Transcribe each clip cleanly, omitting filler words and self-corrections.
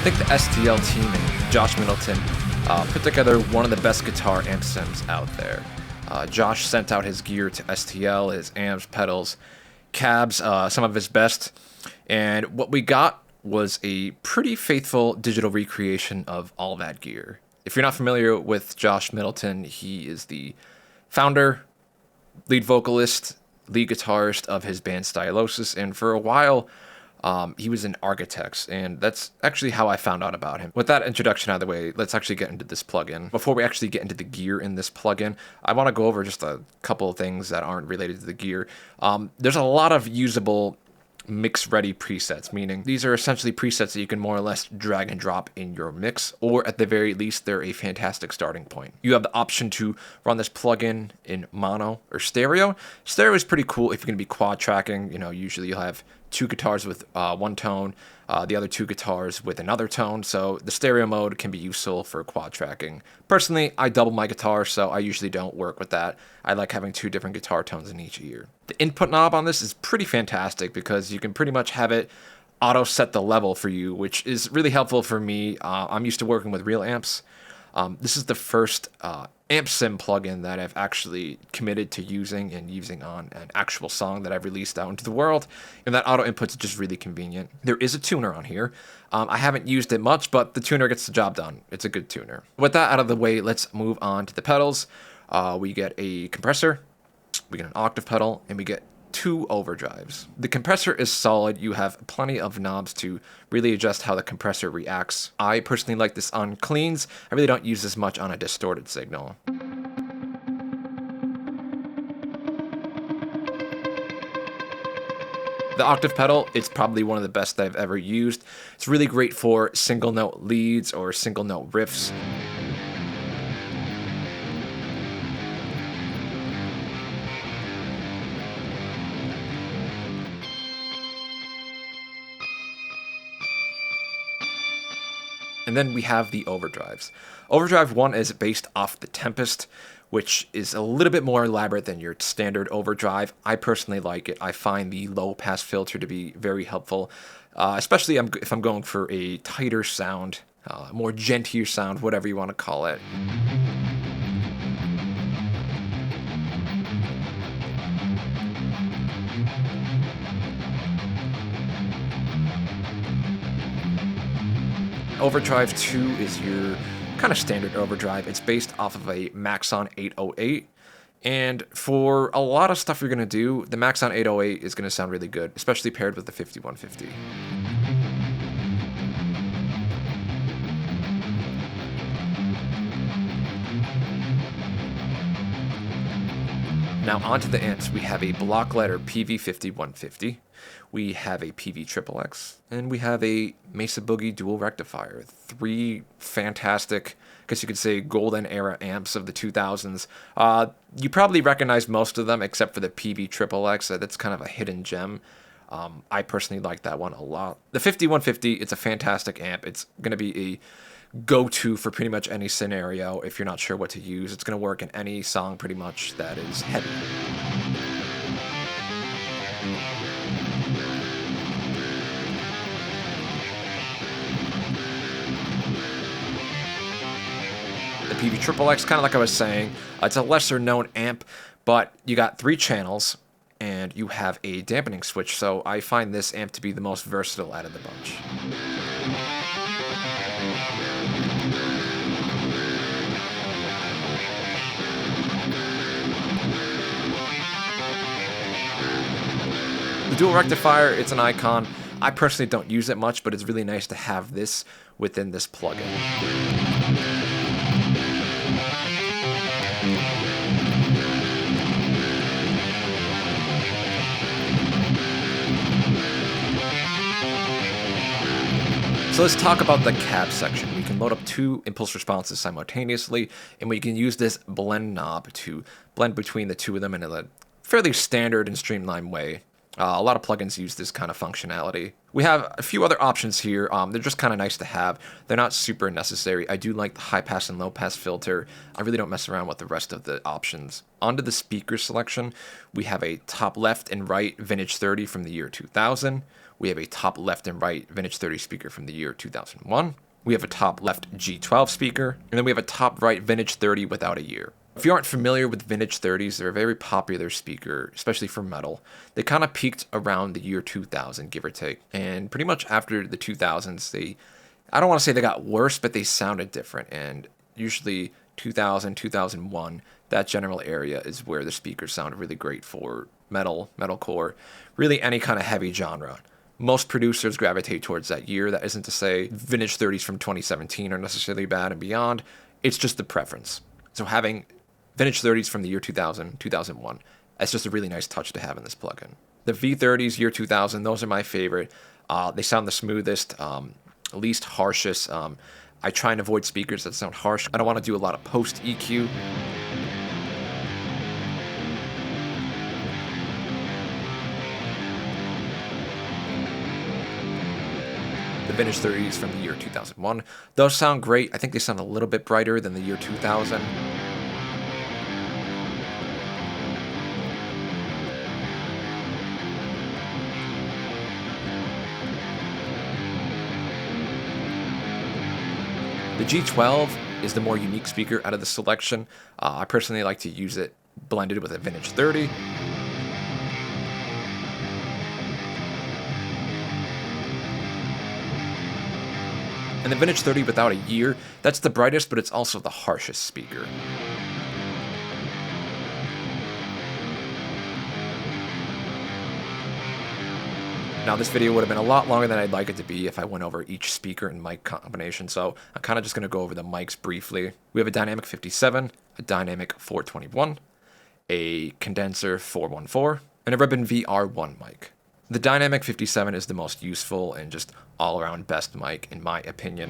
think the STL team and Josh Middleton put together one of the best guitar amp sims out there. Josh sent out his gear to STL, his amps, pedals, cabs, some of his best, and what we got was a pretty faithful digital recreation of all that gear. If you're not familiar with Josh Middleton, he is the founder, lead vocalist, lead guitarist of his band Stylosis, and for a while, he was in Architects, and that's actually how I found out about him. With that introduction out of the way, let's actually get into this plugin. Before we actually get into the gear in this plugin, I want to go over just a couple of things that aren't related to the gear. There's a lot of usable mix-ready presets, meaning these are essentially presets that you can more or less drag and drop in your mix, or at the very least, they're a fantastic starting point. You have the option to run this plugin in mono or stereo. Stereo is pretty cool if you're going to be quad tracking. You know, usually you'll have two guitars with one tone, the other two guitars with another tone, so the stereo mode can be useful for quad tracking. Personally, I double my guitar, so I usually don't work with that. I like having two different guitar tones in each ear. The input knob on this is pretty fantastic because you can pretty much have it auto set the level for you, which is really helpful for me. I'm used to working with real amps. This is the first amp sim plugin that I've actually committed to using on an actual song that I've released out into the world, and that auto input's just really convenient. There is a tuner on here. I haven't used it much, but the tuner gets the job done. It's a good tuner. With that out of the way, let's move on to the pedals. We get a compressor, we get an octave pedal, and we get two overdrives. The compressor is solid. You have plenty of knobs to really adjust how the compressor reacts. I personally like this on cleans. I really don't use this much on a distorted signal. The octave pedal, it's probably one of the best that I've ever used. It's really great for single note leads or single note riffs. And then we have the overdrives. Overdrive 1 is based off the Tempest, which is a little bit more elaborate than your standard overdrive. I personally like it. I find the low pass filter to be very helpful, especially if I'm going for a tighter sound, more gentler sound, whatever you want to call it. Overdrive 2 is your kind of standard overdrive. It's based off of a Maxon 808. And for a lot of stuff you're going to do, the Maxon 808 is going to sound really good, especially paired with the 5150. Now onto the amps, we have a block letter PV5150, we have a PV XXX, and we have a Mesa Boogie dual rectifier. Three fantastic, I guess you could say, golden era amps of the 2000s. You probably recognize most of them except for the PV XXX. That's kind of a hidden gem. I personally like that one a lot. The 5150, it's a fantastic amp. It's going to be a go-to for pretty much any scenario. If you're not sure what to use, it's going to work in any song pretty much that is heavy. The PV XXX, kind of like I was saying, it's a lesser known amp, but you got 3 channels and you have a dampening switch, so I find this amp to be the most versatile out of the bunch. The dual rectifier, it's an icon. I personally don't use it much, but it's really nice to have this within this plugin. So let's talk about the cab section. We can load up 2 impulse responses simultaneously, and we can use this blend knob to blend between the two of them in a fairly standard and streamlined way. A lot of plugins use this kind of functionality. We have a few other options here. They're just kind of nice to have. They're not super necessary. I do like the high pass and low pass filter. I really don't mess around with the rest of the options. Onto the speaker selection, we have a top left and right vintage 30 from the year 2000. We have a top left and right vintage 30 speaker from the year 2001. We have a top left G12 speaker, and then we have a top right vintage 30 without a year. If you aren't familiar with vintage 30s, they're a very popular speaker, especially for metal. They kind of peaked around the year 2000, give or take. And pretty much after the 2000s, I don't want to say they got worse, but they sounded different. And usually 2000, 2001, that general area is where the speakers sound really great for metal, metalcore, really any kind of heavy genre. Most producers gravitate towards that year. That isn't to say vintage 30s from 2017 are necessarily bad and beyond. It's just the preference. So having vintage 30s from the year 2000, 2001, that's just a really nice touch to have in this plugin. The V30s, year 2000, those are my favorite. They sound the smoothest, least harshest. I try and avoid speakers that sound harsh. I don't want to do a lot of post EQ. The vintage 30s from the year 2001, those sound great. I think they sound a little bit brighter than the year 2000. The G12 is the more unique speaker out of the selection. I personally like to use it blended with a vintage 30. And the vintage 30 without a year, that's the brightest, but it's also the harshest speaker. Now, this video would have been a lot longer than I'd like it to be if I went over each speaker and mic combination, so I'm kind of just going to go over the mics briefly. We have a dynamic 57, a dynamic 421, a condenser 414, and a ribbon VR1 mic. The dynamic 57 is the most useful and just all-around best mic, in my opinion.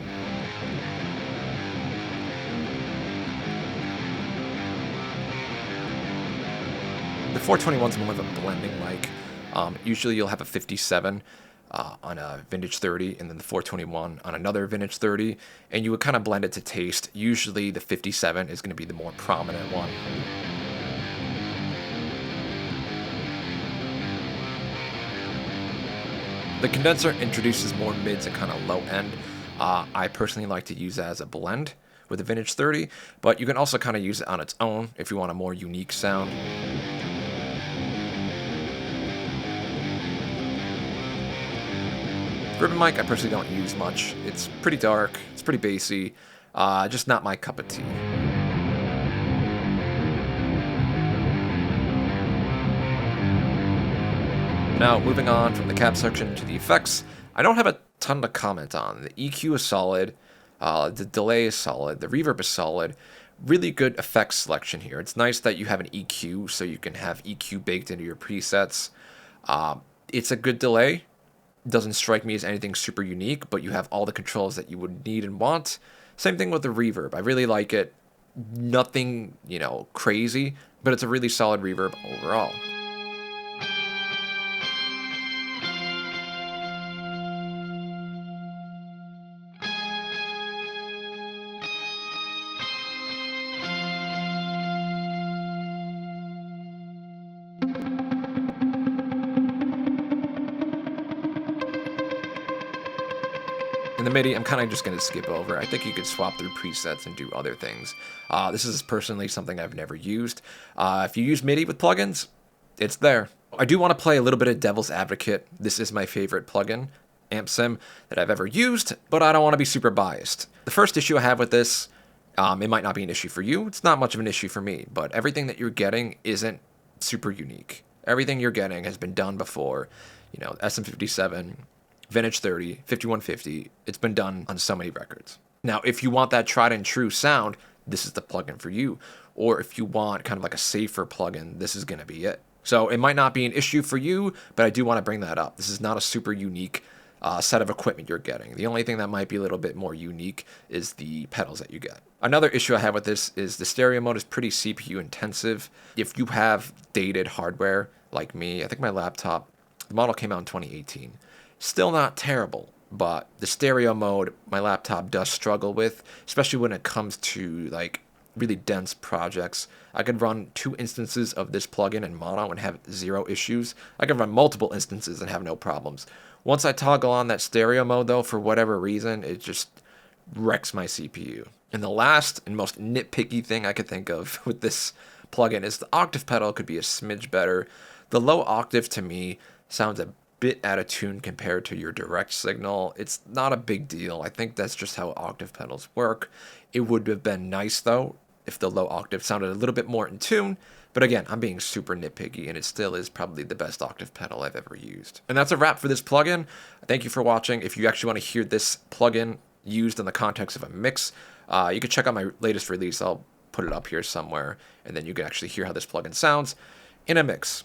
The 421 is more of a blending mic. Usually you'll have a 57 on a vintage 30 and then the 421 on another vintage 30, and you would kind of blend it to taste. Usually the 57 is going to be the more prominent one. The condenser introduces more mids and kind of low end. I personally like to use that as a blend with a vintage 30, but you can also kind of use it on its own if you want a more unique sound. Ribbon mic I personally don't use much. It's pretty dark, it's pretty bassy, just not my cup of tea. Now, moving on from the cab section to the effects, I don't have a ton to comment on. The EQ is solid, the delay is solid, the reverb is solid. Really good effects selection here. It's nice that you have an EQ, so you can have EQ baked into your presets. It's a good delay. Doesn't strike me as anything super unique, but you have all the controls that you would need and want. Same thing with the reverb. I really like it. Nothing, crazy, but it's a really solid reverb overall. In the MIDI, I'm kind of just going to skip over. I think you could swap through presets and do other things. This is personally something I've never used. If you use MIDI with plugins, it's there. I do want to play a little bit of devil's advocate. This is my favorite plugin, AmpSim, that I've ever used, but I don't want to be super biased. The first issue I have with this, it might not be an issue for you. It's not much of an issue for me, but everything that you're getting isn't super unique. Everything you're getting has been done before. SM57, Vintage 30, 5150, it's been done on so many records. Now, if you want that tried and true sound, this is the plugin for you. Or if you want kind of like a safer plugin, this is going to be it. So it might not be an issue for you, but I do want to bring that up. This is not a super unique set of equipment you're getting. The only thing that might be a little bit more unique is the pedals that you get. Another issue I have with this is the stereo mode is pretty CPU intensive. If you have dated hardware like me, I think my laptop, the model came out in 2018. Still not terrible, but the stereo mode my laptop does struggle with, especially when it comes to like really dense projects. I could run 2 instances of this plugin in mono and have 0 issues. I could run multiple instances and have no problems. Once I toggle on that stereo mode, though, for whatever reason, it just wrecks my CPU. And the last and most nitpicky thing I could think of with this plugin is the octave pedal could be a smidge better. The low octave to me sounds a bit out of tune compared to your direct signal. It's not a big deal. I think that's just how octave pedals work. It would have been nice though if the low octave sounded a little bit more in tune. But again, I'm being super nitpicky, and it still is probably the best octave pedal I've ever used. And that's a wrap for this plugin. Thank you for watching. If you actually want to hear this plugin used in the context of a mix, you can check out my latest release. I'll put it up here somewhere, and then you can actually hear how this plugin sounds in a mix.